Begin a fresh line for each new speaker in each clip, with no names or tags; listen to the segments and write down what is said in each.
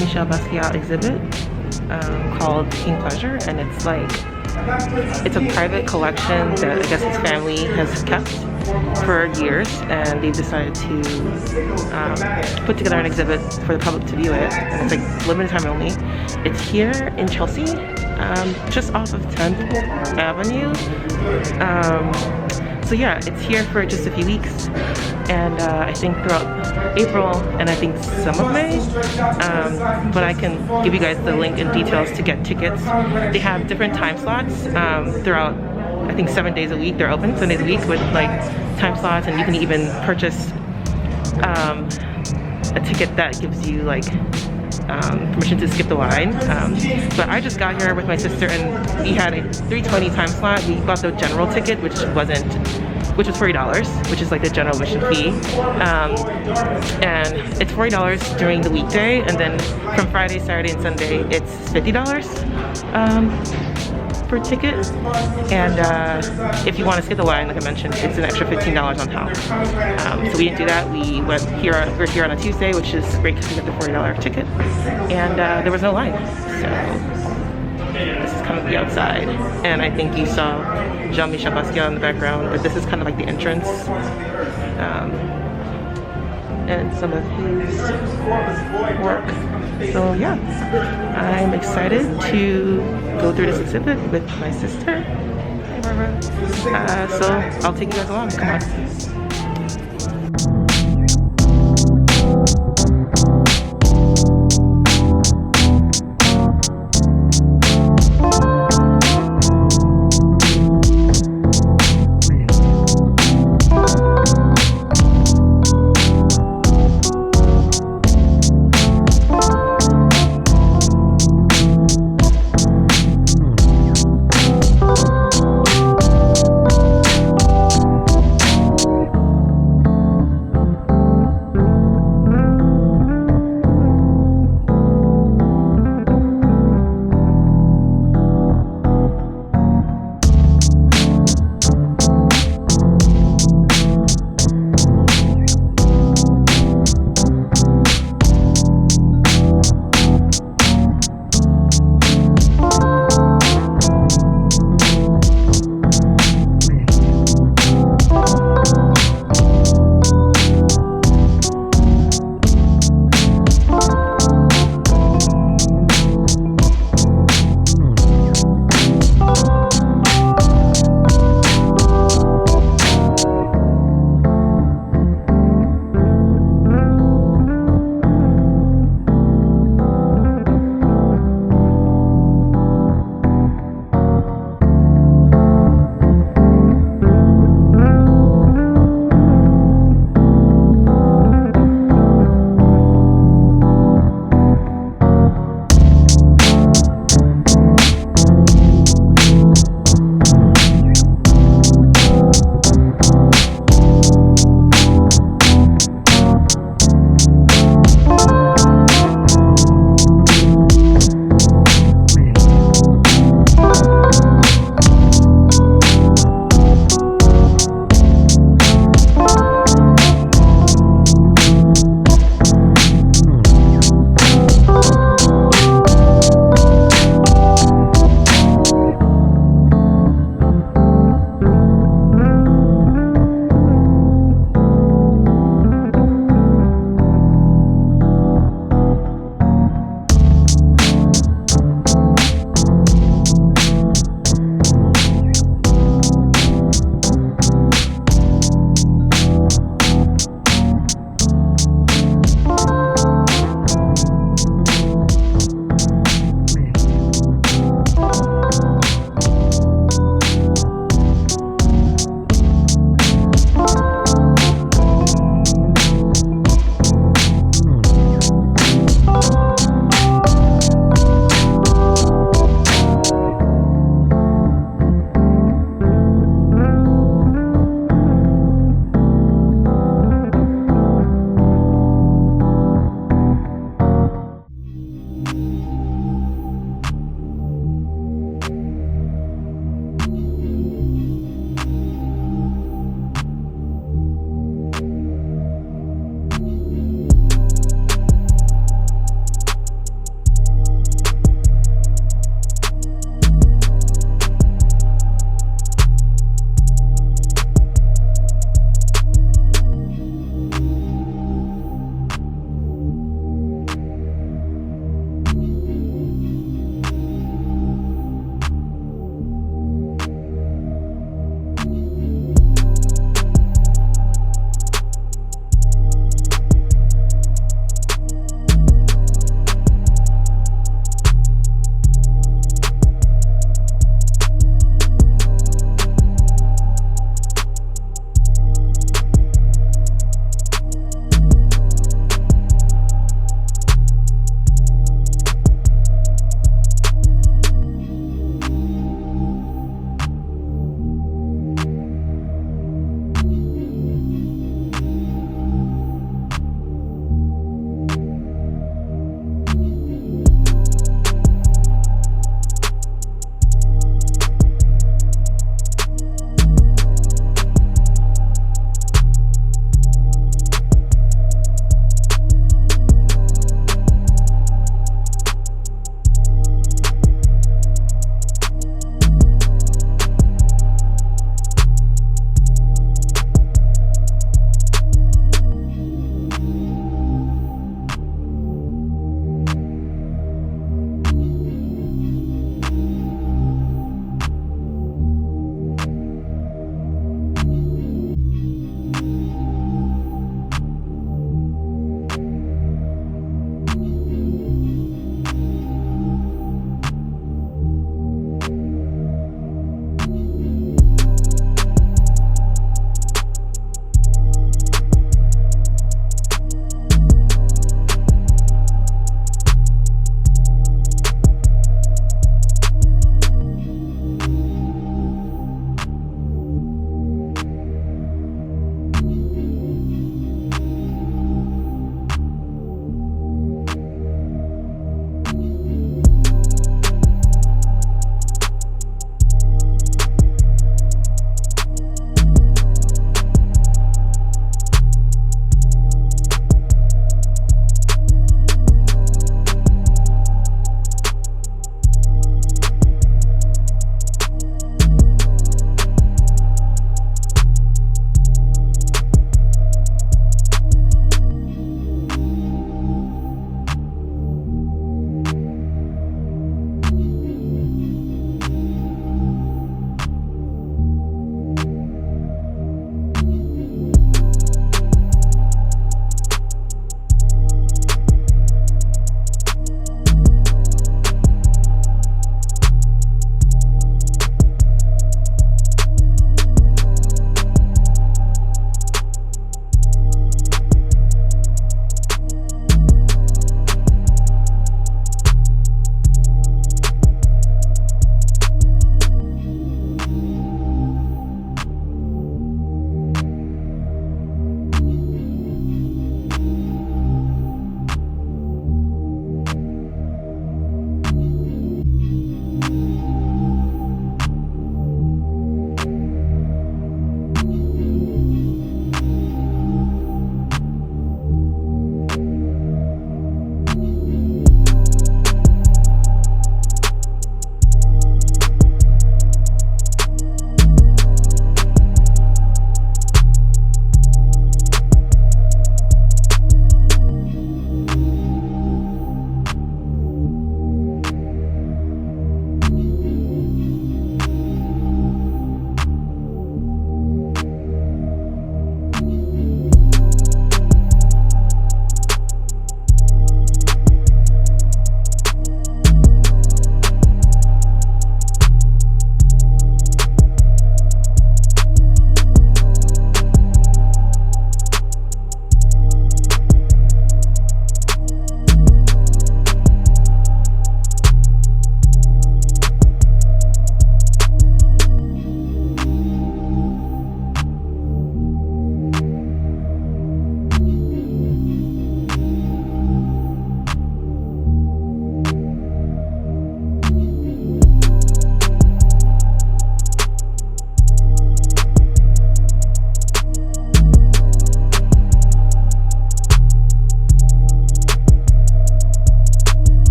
Michele Basquiat exhibit called King Pleasure, and it's a private collection that I guess his family has kept for years, and they've decided to put together an exhibit for the public to view it, and it's like limited time only. It's here in Chelsea, just off of 10th Avenue. So yeah, it's here for just a few weeks, and I think throughout April and I think some of May, but I can give you guys the link and details to get tickets. They have different time slots throughout, I think 7 days a week. They're open 7 days a week with like time slots, and you can even purchase a ticket that gives you like permission to skip the line. But I just got here with my sister, and we had a 3:20 time slot. We bought the general ticket, which was $40, which is like the general admission fee. And it's $40 during the weekday, and then from Friday, Saturday, and Sunday, it's $50 per ticket. And if you want to skip the line, like I mentioned, it's an extra $15 on top. So we didn't do that. We're here on a Tuesday, which is great because we got the $40 ticket, and there was no line. So this is kind of the outside, and I think you saw Jean Michele Basquiat in the background, but this is kind of like the entrance, and some of his work. So yeah, I'm excited to go through this exhibit with my sister. Hey, Barbara. So I'll take you guys along. Come on.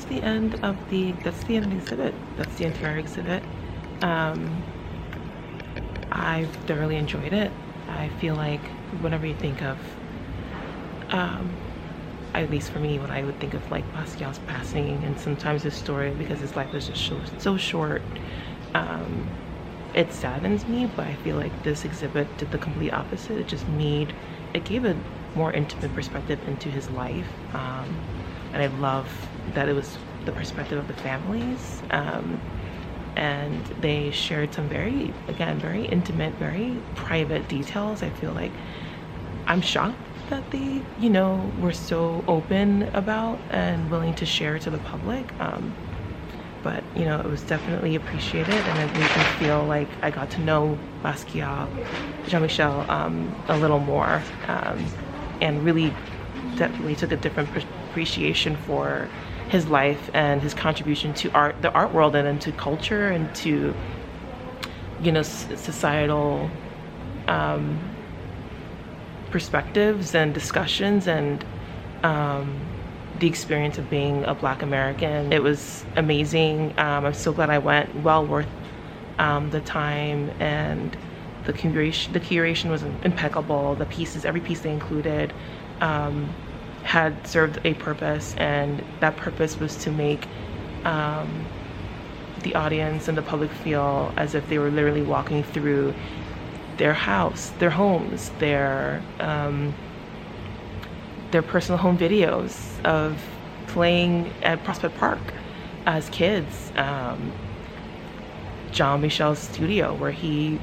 that's the end of the exhibit. That's the entire exhibit. I've thoroughly enjoyed it. I feel like whenever you think of, at least for me, when I would think of like Basquiat's passing and sometimes his story, because his life was just so short, it saddens me, but I feel like this exhibit did the complete opposite. It gave a more intimate perspective into his life, and I love that it was the perspective of the families, and they shared some very intimate, very private details. I feel like I'm shocked that they, you know, were so open about and willing to share to the public. But you know, it was definitely appreciated, and it made me feel like I got to know Basquiat, Jean Michele, a little more, and really definitely took a different appreciation for his life and his contribution to the art world, and into culture, and to, you know, societal perspectives and discussions, and the experience of being a Black American. It was amazing. I'm so glad I went. Well worth the time, and the curation was impeccable. The pieces, every piece they included, had served a purpose, and that purpose was to make the audience and the public feel as if they were literally walking through their house, their homes, their personal home videos of playing at Prospect Park as kids. Jean Michele's studio, where he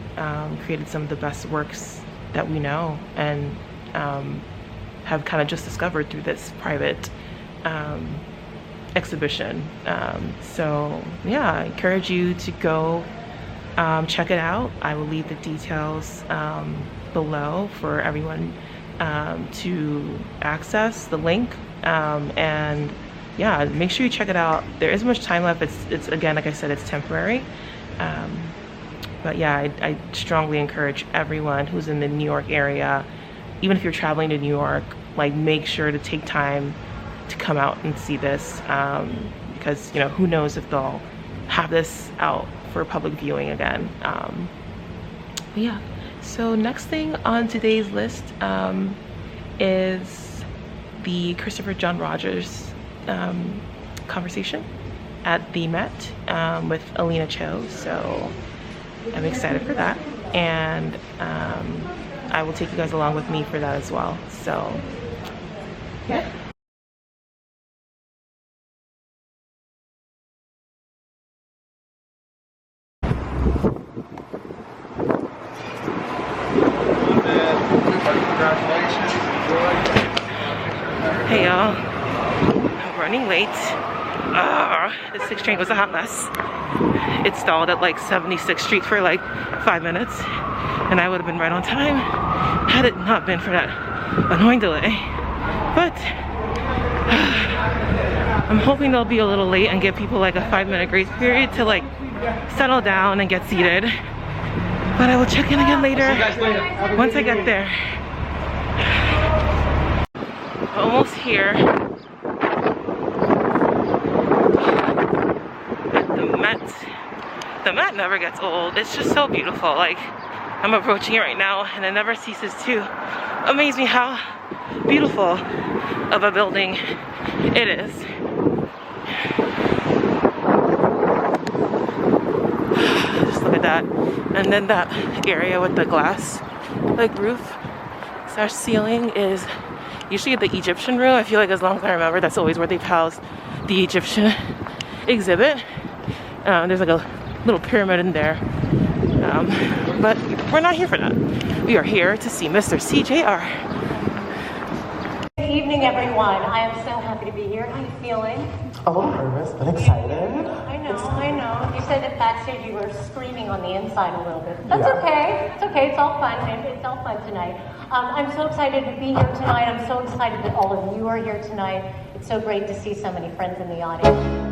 created some of the best works that we know, and have kind of just discovered through this private exhibition. So yeah, I encourage you to go check it out. I will leave the details below for everyone to access the link, and yeah, make sure you check it out. There isn't much time left. It's again, like I said, it's temporary, but yeah, I strongly encourage everyone who's in the New York area, even if you're traveling to New York, like, make sure to take time to come out and see this, because, you know, who knows if they'll have this out for public viewing again. But yeah, so next thing on today's list is the Christopher John Rogers conversation at the Met with Alina Cho. So I'm excited for that, and I will take you guys along with me for that as well. So yeah. Hey y'all, I'm running late. The 6th train was a hot mess. It stalled at like 76th Street for like 5 minutes, and I would have been right on time had it not been for that annoying delay. But I'm hoping they'll be a little late and give people like a 5-minute grace period to like settle down and get seated. But I will check in again later once I get there. Almost here at the Met. The Met never gets old. It's just so beautiful. Like, I'm approaching it right now, and it never ceases to amaze me how beautiful of a building it is. Just look at that. And then that area with the glass like roof / ceiling is usually the Egyptian room. I feel like, as long as I remember, that's always where they've housed the Egyptian exhibit. There's like a little pyramid in there, but we're not here for that. We are here to see Mr. CJR.
Good evening, everyone. I am so happy to be here. How are you feeling?
A little nervous, but excited.
I know. You said that backstage you were screaming on the inside a little bit. That's okay. It's okay. It's all fun. It's all fun tonight. I'm so excited to be here tonight. I'm so excited that all of you are here tonight. It's so great to see so many friends in the audience.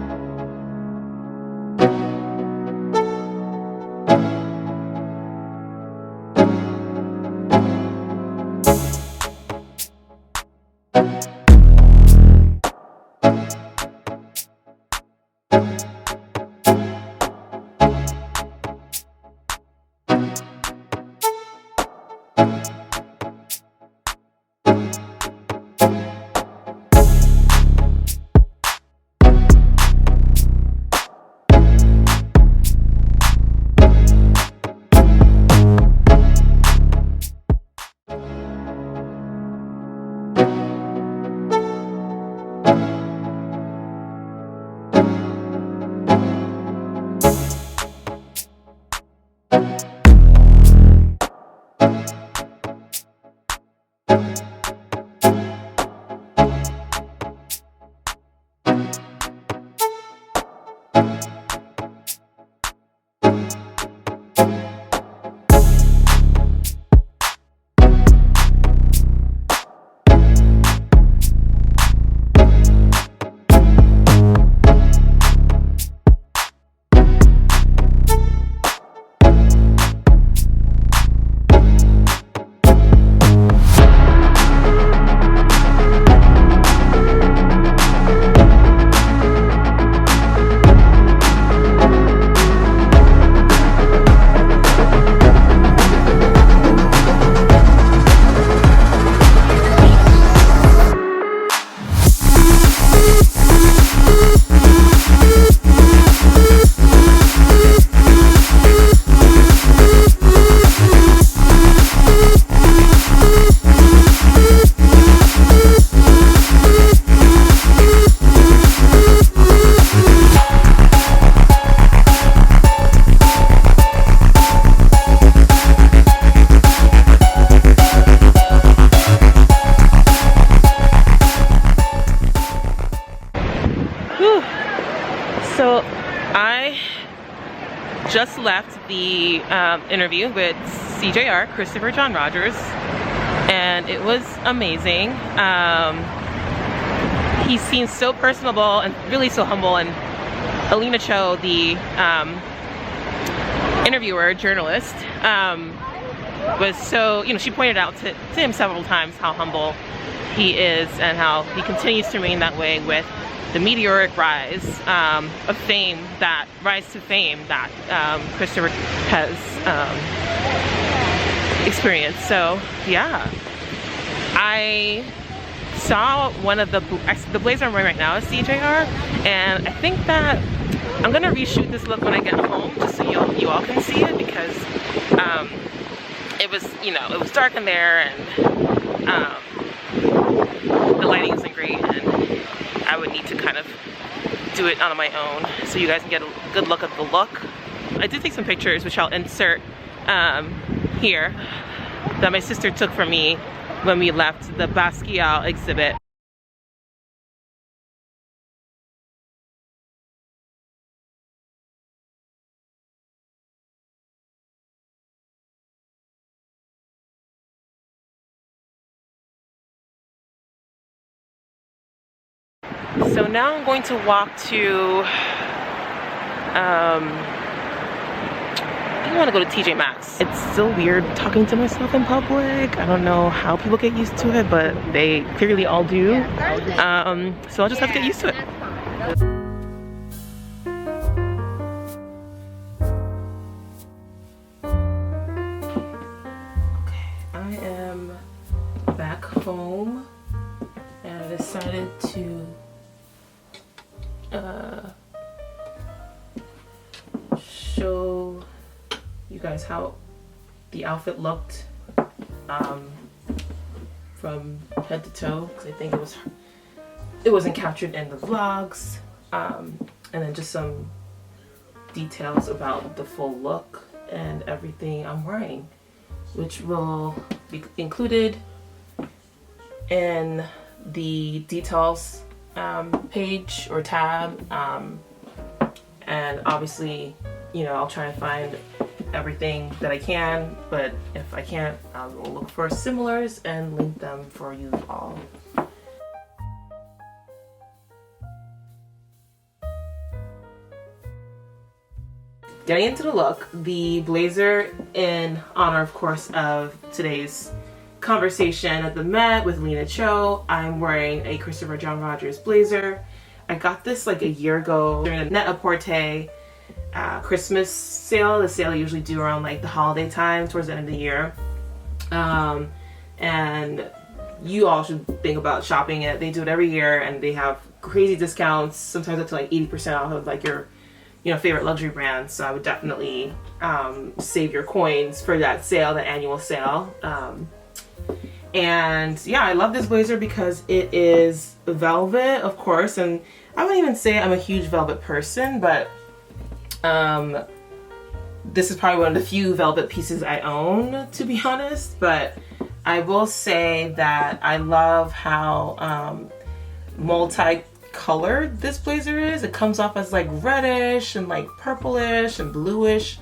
the interview with CJR, Christopher John Rogers, and it was amazing. He seems so personable and really so humble, and Alina Cho, the interviewer, journalist, was so, you know, she pointed out to him several times how humble he is and how he continues to remain that way with the meteoric rise of fame, that Christopher has experienced. So yeah, I saw one of the blazer I'm wearing right now is CJR, and I think that I'm gonna reshoot this look when I get home, just so you all can see it, because it was, you know, it was dark in there, and the lighting isn't great, and I would need to kind of do it on my own so you guys can get a good look at the look. I did take some pictures, which I'll insert here, that my sister took for me when we left the Basquiat exhibit. So now I'm going to walk to, I think I want to go to TJ Maxx. It's still weird talking to myself in public. I don't know how people get used to it, but they clearly all do. So I'll just have to get used to it. Okay, I am back home, and I decided to show you guys how the outfit looked from head to toe, because I think it wasn't captured in the vlogs, and then just some details about the full look and everything I'm wearing, which will be included in the details page or tab, and obviously, you know, I'll try and find everything that I can, but if I can't, I will look for similars and link them for you all. Getting into the look, the blazer, in honor, of course, of today's conversation at the Met with Alina Cho, I'm wearing a Christopher John Rogers blazer. I got this like a year ago during a Net-a-Porter Christmas sale, the sale I usually do around like the holiday time towards the end of the year. And you all should think about shopping it. They do it every year, and they have crazy discounts, sometimes up to like 80% off of like your, you know, favorite luxury brands. So I would definitely save your coins for that sale, that annual sale. And yeah, I love this blazer because it is velvet, of course, and I wouldn't even say I'm a huge velvet person, but this is probably one of the few velvet pieces I own, to be honest. But I will say that I love how multicolored this blazer is. It comes off as like reddish and like purplish and bluish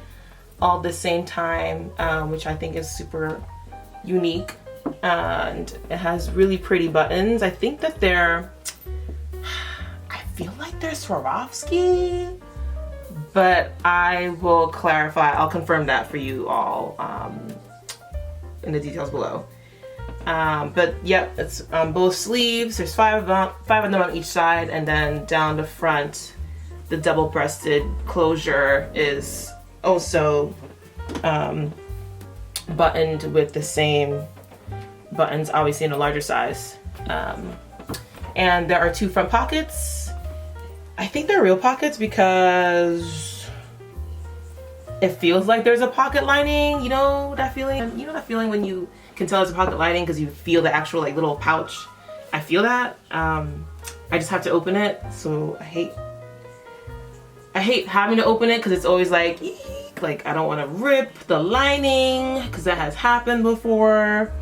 all at the same time, which I think is super unique. And it has really pretty buttons. I think that I feel like they're Swarovski, but I will clarify. I'll confirm that for you all in the details below. But yep, it's on both sleeves. There's five of them on each side, and then down the front, the double-breasted closure is also buttoned with the same buttons, obviously in a larger size. And there are two front pockets. I think they're real pockets because it feels like there's a pocket lining. You know that feeling? You know that feeling when you can tell it's a pocket lining because you feel the actual like little pouch? I feel that. I just have to open it, so I hate having to open it because it's always like, eek, like I don't want to rip the lining because that has happened before.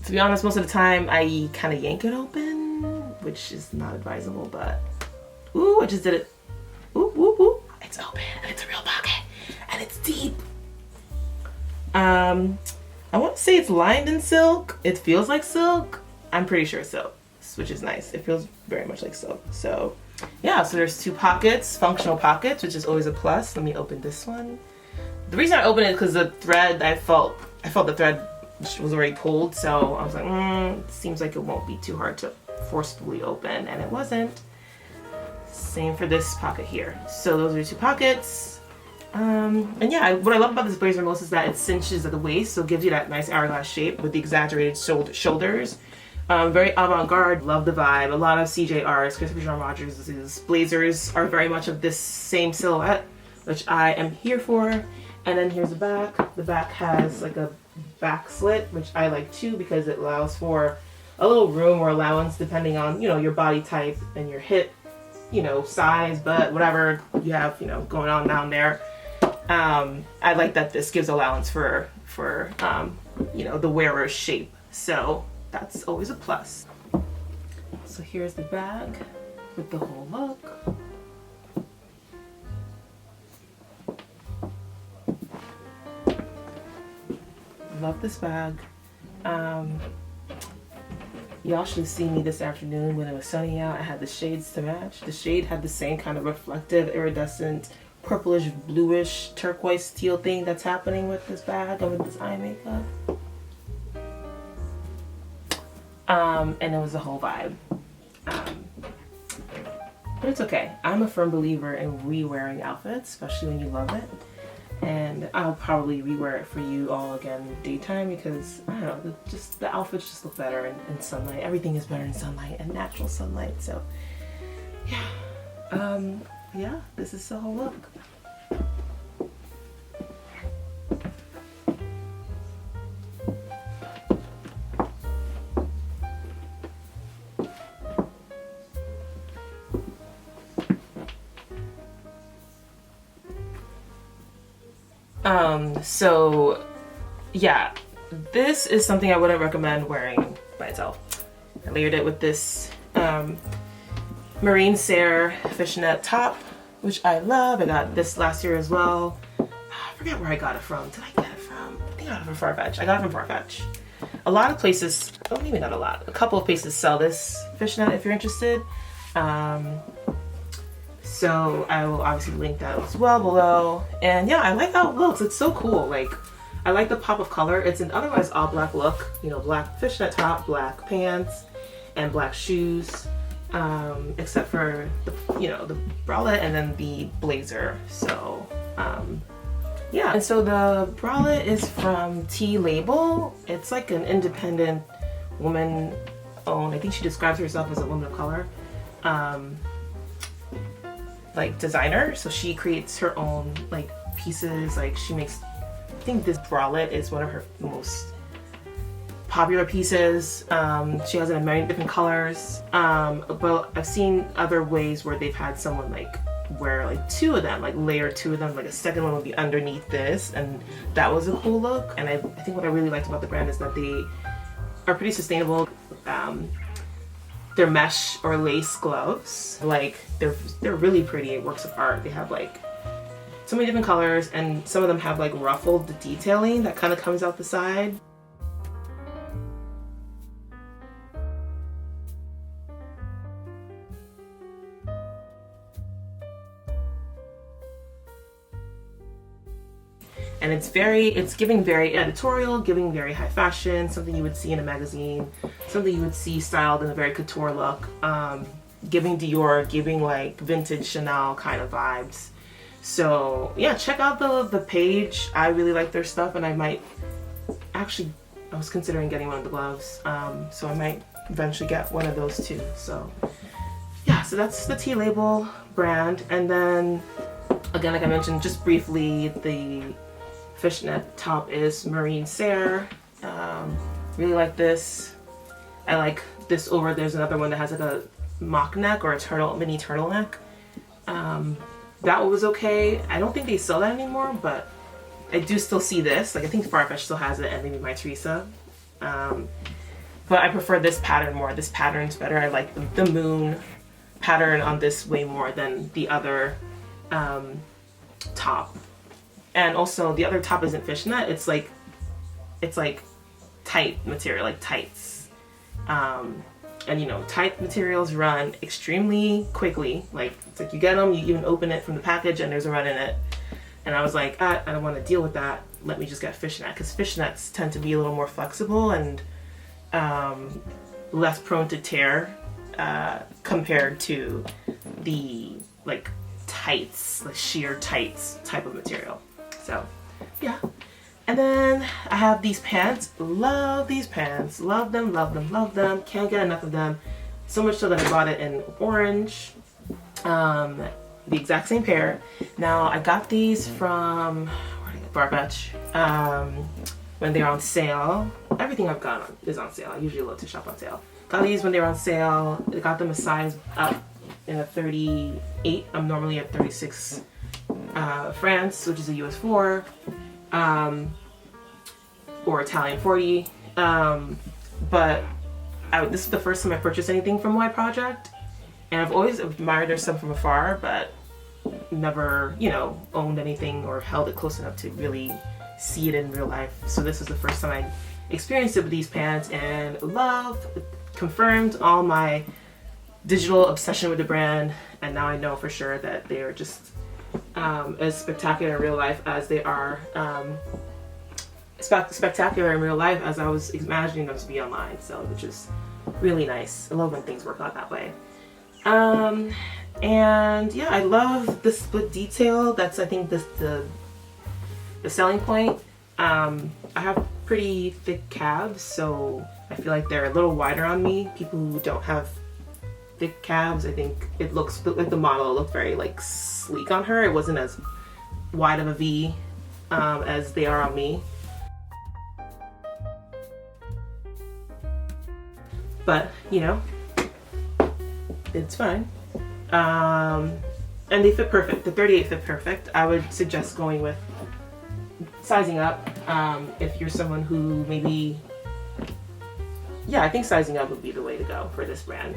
To be honest, most of the time I kind of yank it open, which is not advisable, but ooh, I just did it. Ooh, ooh, ooh. It's open, and it's a real pocket, and it's deep. I won't say it's lined in silk. It feels like silk. I'm pretty sure it's silk, which is nice. It feels very much like silk. So yeah, so there's 2 pockets, functional pockets, which is always a plus. Let me open this one. The reason I opened it is because the thread, I felt the thread was already pulled, so I was like, it seems like it won't be too hard to forcefully open, and it wasn't. Same for this pocket here. So those are 2 pockets. And yeah, what I love about this blazer most is that it cinches at the waist, so it gives you that nice hourglass shape with the exaggerated shoulders. Very avant-garde, love the vibe. A lot of CJRs, Christopher John Rogers' blazers are very much of this same silhouette, which I am here for. And then here's the back. The back has like a back slit, which I like too because it allows for a little room or allowance depending on, you know, your body type and your hip, you know, size, butt, whatever you have, you know, going on down there. I like that this gives allowance for you know, the wearer's shape. So that's always a plus. So here's the bag with the whole look. Love this bag. Y'all should have seen me this afternoon when it was sunny out. I had the shades to match. The shade had the same kind of reflective, iridescent, purplish, bluish, turquoise teal thing that's happening with this bag and with this eye makeup. And it was a whole vibe. But it's okay. I'm a firm believer in re-wearing outfits, especially when you love it. And I'll probably rewear it for you all again daytime because, I don't know, the outfits just look better in sunlight. Everything is better in sunlight and natural sunlight. So, yeah. Yeah, this is the whole look. So yeah, this is something I wouldn't recommend wearing by itself. I layered it with this marine Serre fishnet top, which I love. I got this last year as well. I forget where I got it from. Did I get it from? I think I got it from Farfetch. I got it from Farfetch. A lot of places, oh maybe not a lot, a couple of places sell this fishnet if you're interested. So I will obviously link that as well below. And yeah, I like how it looks. It's so cool. Like, I like the pop of color. It's an otherwise all black look. You know, black fishnet top, black pants, and black shoes. Except for the, you know, the bralette and then the blazer. So yeah. And so the bralette is from T Label. It's like an independent woman owned. I think she describes herself as a woman of color. Like designer, so she creates her own like pieces. Like she makes, I think this bralette is one of her most popular pieces. She has it in many different colors, but I've seen other ways where they've had someone like wear like 2 of them, like layer 2 of them, like a second one would be underneath this, and that was a cool look. And I think what I really liked about the brand is that they are pretty sustainable. They're mesh or lace gloves. Like they're really pretty works of art. They have like so many different colors, and some of them have like ruffled detailing that kind of comes out the side. And it's giving very editorial, giving very high fashion, something you would see in a magazine, something you would see styled in a very couture look, giving Dior, giving like vintage Chanel kind of vibes. So yeah, check out the page. I really like their stuff, and I might actually, I was considering getting one of the gloves, so I might eventually get one of those too. So yeah, so that's the T Label brand. And then again, like I mentioned just briefly, the fishnet top is marine Serre. Really like this. I like this over, there's another one that has like a mock neck or a mini turtleneck. That was okay. I don't think they sell that anymore, but I do still see this. Like I think Farfetch still has it, and maybe My Teresa. But I prefer this pattern more. This pattern's better. I like the moon pattern on this way more than the other top. And also the other top isn't fishnet, it's like it's like tight material, like tights. And you know, tight materials run extremely quickly. Like, it's like you get them, you even open it from the package and there's a run in it. And I was like, I don't want to deal with that. Let me just get fishnet, because fishnets tend to be a little more flexible and less prone to tear compared to the like tights, like sheer tights type of material. So yeah. And then I have these pants. Love these pants. Love them, love them, love them. Can't get enough of them. So much so that I bought it in orange. The exact same pair. Now I got these from Bralette when they're on sale. Everything I've got is on sale. I usually love to shop on sale. Got these when they were on sale. I got them a size up in a 38. I'm normally at 36 France, which is a US 4. Or Italian 40, but this is the first time I purchased anything from Y Project, and I've always admired their stuff from afar, but never, you know, owned anything or held it close enough to really see it in real life. So this was the first time I experienced it with these pants, and love, confirmed all my digital obsession with the brand, and now I know for sure that they are just as spectacular in real life as they are spectacular in real life as I was imagining them to be online. So, which is really nice. I love when things work out that way. And yeah, I love the split detail. That's, I think, the selling point. I have pretty thick calves, so I feel like they're a little wider on me. People who don't have thick calves, I think it looks like the model looked very like sleek on her. It wasn't as wide of a V as they are on me. But, you know, it's fine. And they fit perfect. The 38 fit perfect. I would suggest going with sizing up if you're someone who maybe, yeah, I think sizing up would be the way to go for this brand.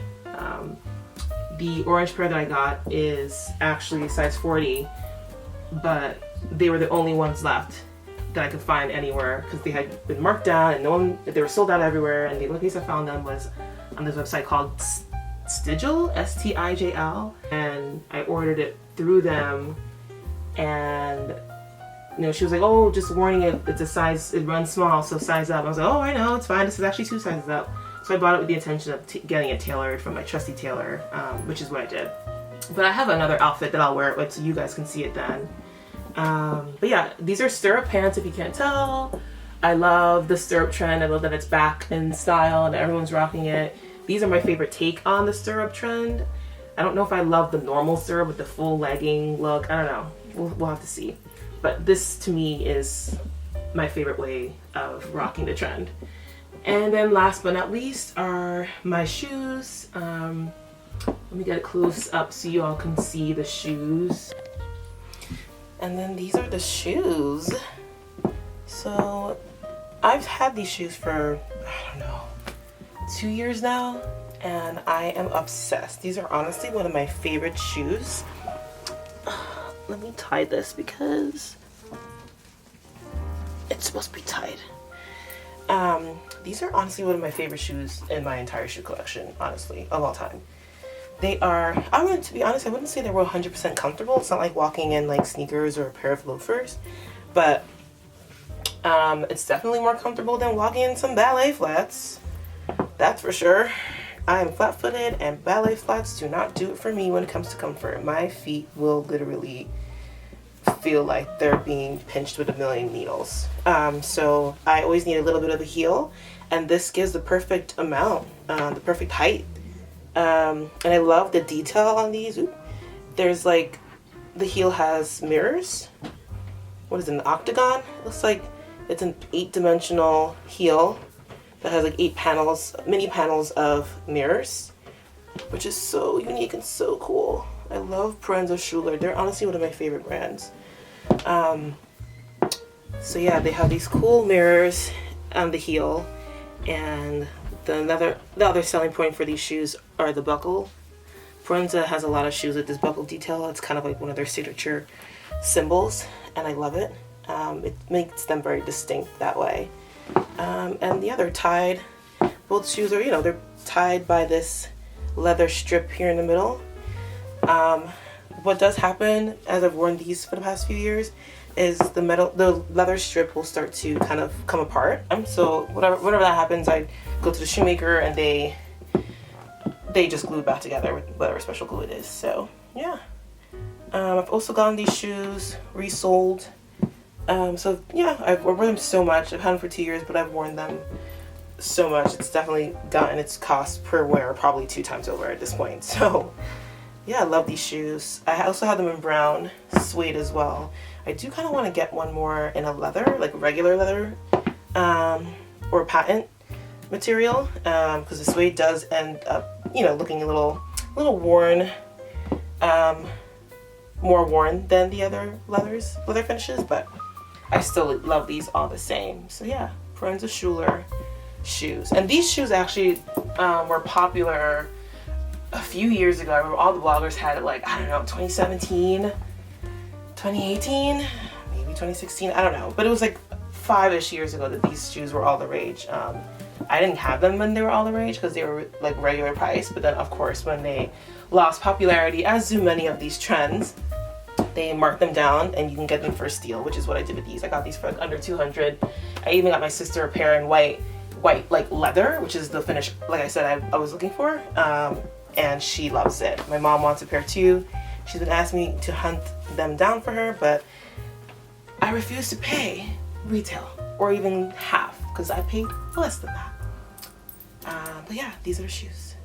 The orange pair that I got is actually size 40, but they were the only ones left that I could find anywhere because they had been marked down and they were sold out everywhere. And the only place I found them was on this website called Stijl, S-T-I-J-L, and I ordered it through them. And you know, she was like, "Oh, just warning, it's a size, it runs small, so size up." I was like, "Oh, I know, it's fine. This is actually 2 sizes up." So I bought it with the intention of getting it tailored from my trusty tailor, which is what I did. But I have another outfit that I'll wear it with, so you guys can see it then. But yeah, these are stirrup pants, if you can't tell. I love the stirrup trend. I love that it's back in style and everyone's rocking it. These are my favorite take on the stirrup trend. I don't know if I love the normal stirrup with the full legging look. I don't know. We'll have to see. But this, to me, is my favorite way of rocking the trend. And then last but not least are my shoes. Let me get it close up so you all can see the shoes. And then these are the shoes. So I've had these shoes for, I don't know, 2 years now, and I am obsessed. These are honestly one of my favorite shoes. Let me tie this because it's supposed to be tied. These are honestly one of my favorite shoes in my entire shoe collection, honestly, of all time. They are, to be honest, I wouldn't say they were 100% comfortable. It's not like walking in like sneakers or a pair of loafers, but it's definitely more comfortable than walking in some ballet flats. That's for sure. I am flat-footed and ballet flats do not do it for me when it comes to comfort. My feet will literally feel like they're being pinched with a million needles. So I always need a little bit of a heel, and this gives the perfect amount, the perfect height. And I love the detail on these. Ooh. There's like, the heel has mirrors. What is it, an octagon? It looks like it's an 8-dimensional heel that has like 8 panels, mini panels of mirrors, which is so unique and so cool. I love Proenza Schouler. They're honestly one of my favorite brands. So yeah, they have these cool mirrors on the heel, and the other selling point for these shoes are the buckle. Proenza has a lot of shoes with this buckle detail. It's kind of like one of their signature symbols, and I love it. It makes them very distinct that way. And yeah, they're tied. Both shoes are, you know, they're tied by this leather strip here in the middle. What does happen as I've worn these for the past few years is the leather strip will start to kind of come apart. So whenever that happens, I go to the shoemaker and they just glue it back together with whatever special glue it is. So yeah, I've also gotten these shoes resold. So yeah, I've worn them so much. I've had them for 2 years, but I've worn them so much. It's definitely gotten its cost per wear probably 2 times over at this point. So yeah, I love these shoes. I also have them in brown suede as well. I do kind of want to get one more in a leather, like regular leather, or patent material, because the suede does end up, you know, looking a little worn, more worn than the other leather finishes, but I still love these all the same. So yeah, Proenza Schouler shoes. And these shoes actually were popular a few years ago. I remember all the bloggers had it, like, I don't know, 2017, 2018, maybe 2016, I don't know. But it was like 5-ish years ago that these shoes were all the rage. I didn't have them when they were all the rage because they were like regular price. But then of course when they lost popularity, as do many of these trends, they marked them down and you can get them for a steal, which is what I did with these. I got these for like under 200. I even got my sister a pair in white like leather, which is the finish, like I said, I was looking for. And she loves it. My mom wants a pair too. She's been asking me to hunt them down for her, but I refuse to pay retail or even half because I paid less than that. But yeah, these are shoes.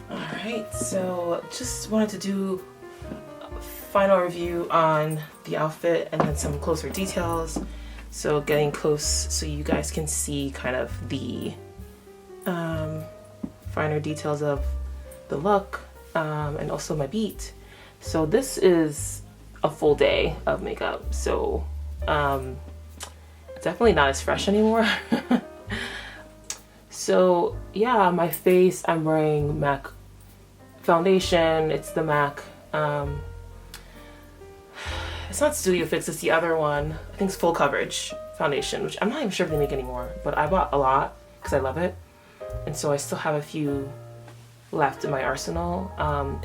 Alright, so just wanted to do a final review on the outfit and then some closer details. So getting close so you guys can see kind of the finer details of the look, and also my beat. So this is a full day of makeup, so definitely not as fresh anymore. So yeah, my face, I'm wearing MAC foundation. It's the MAC, it's not Studio Fix, it's the other one. I think it's Full Coverage foundation, which I'm not even sure if they make anymore, but I bought a lot because I love it. And so I still have a few left in my arsenal.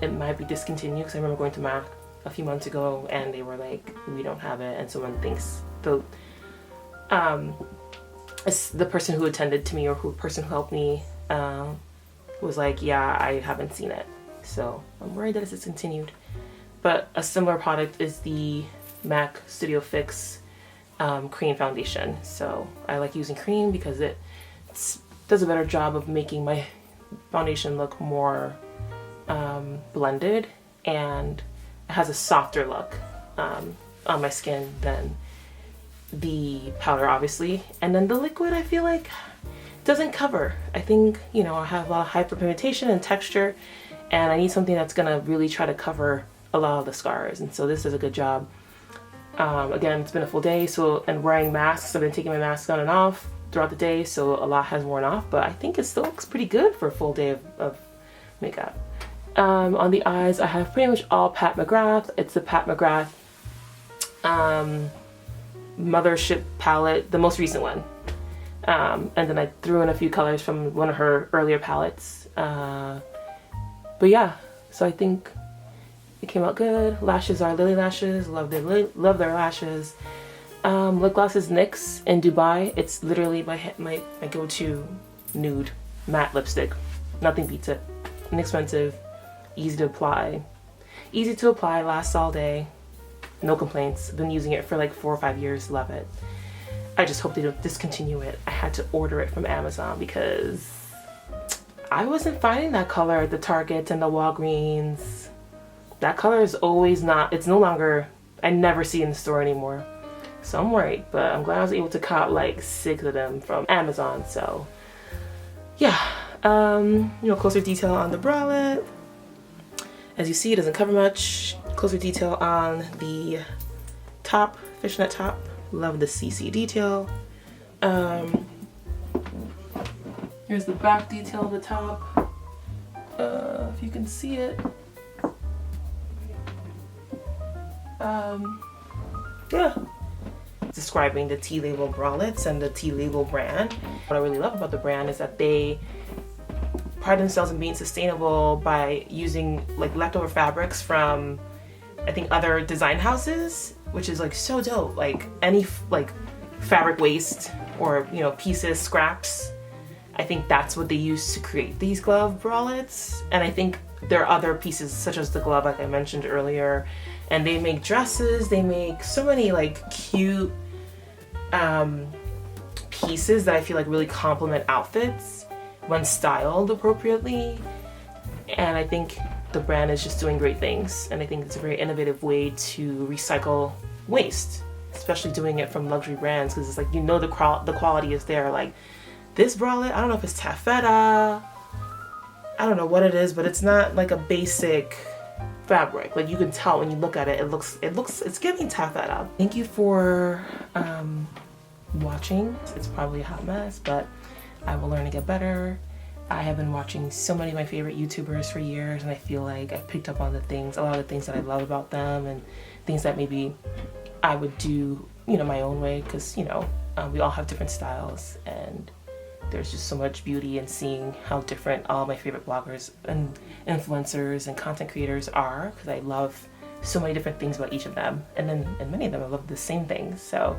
It might be discontinued because I remember going to MAC a few months ago and they were like, we don't have it. And someone thinks it's the person who attended to me or person who helped me was like, yeah, I haven't seen it. So I'm worried that it's discontinued. But a similar product is the MAC Studio Fix cream foundation. So I like using cream because it does a better job of making my foundation look more blended, and it has a softer look on my skin than the powder, obviously. And then the liquid, I feel like, doesn't cover. I think, you know, I have a lot of hyperpigmentation and texture, and I need something that's gonna really try to cover a lot of the scars, and so this does a good job. Again, it's been a full day, and wearing masks, I've been taking my mask on and off throughout the day, so a lot has worn off, but I think it still looks pretty good for a full day of makeup. On the eyes, I have pretty much all Pat McGrath. It's the Pat McGrath Mothership palette, the most recent one. And then I threw in a few colors from one of her earlier palettes. But yeah, so I think it came out good. Lashes are Lilly lashes. Love their lashes. Lip gloss is NYX in Dubai. It's literally my go-to nude matte lipstick. Nothing beats it. Inexpensive, easy to apply. Easy to apply, lasts all day. No complaints. Been using it for like 4 or 5 years. Love it. I just hope they don't discontinue it. I had to order it from Amazon because I wasn't finding that color at the Target and the Walgreens. That color is always not, it's no longer, I never see it in the store anymore. So I'm worried, but I'm glad I was able to cop like 6 of them from Amazon. So yeah, you know, closer detail on the bralette. As you see, it doesn't cover much. Closer detail on the top, fishnet top. Love the CC detail. Here's the back detail of the top. If you can see it. describing the T-label bralettes and the T-label brand. What I really love about the brand is that they pride themselves in being sustainable by using like leftover fabrics from, I think, other design houses, which is like so dope. Like any like fabric waste or, you know, pieces, scraps, I think that's what they use to create these glove bralettes. And I think there are other pieces such as the glove, like I mentioned earlier, and they make dresses, they make so many like cute pieces that I feel like really complement outfits when styled appropriately. And I think the brand is just doing great things, and I think it's a very innovative way to recycle waste, especially doing it from luxury brands, because it's like, you know, the quality is there. Like this bralette, I don't know if it's taffeta, I don't know what it is, but it's not like a basic fabric. Like you can tell when you look at it, it's giving taffeta. Thank you for watching. It's probably a hot mess, but I will learn to get better. I have been watching so many of my favorite YouTubers for years, and I feel like I've picked up on a lot of the things that I love about them, and things that maybe I would do, you know, my own way, because, you know, we all have different styles, and there's just so much beauty in seeing how different all my favorite bloggers and influencers and content creators are, because I love so many different things about each of them, and many of them I love the same things. So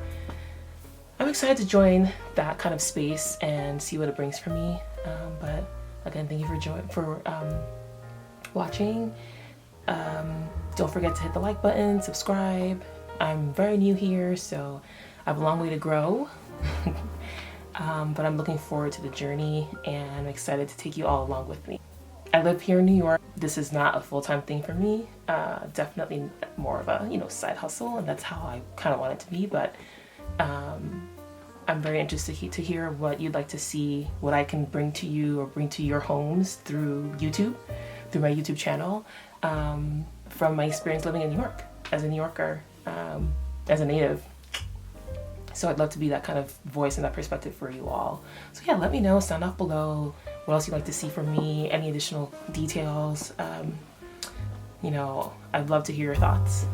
I'm excited to join that kind of space and see what it brings for me. But again, thank you for watching. Don't forget to hit the like button, subscribe. I'm very new here, so I have a long way to grow. But I'm looking forward to the journey, and I'm excited to take you all along with me. I live here in New York. This is not a full-time thing for me. Definitely more of a, you know, side hustle, and that's how I kind of want it to be. But I'm very interested to hear what you'd like to see, what I can bring to you or bring to your homes through YouTube, through my YouTube channel, from my experience living in New York as a New Yorker, as a native. So I'd love to be that kind of voice and that perspective for you all. So yeah, let me know, sound off below, what else you'd like to see from me, any additional details. You know, I'd love to hear your thoughts.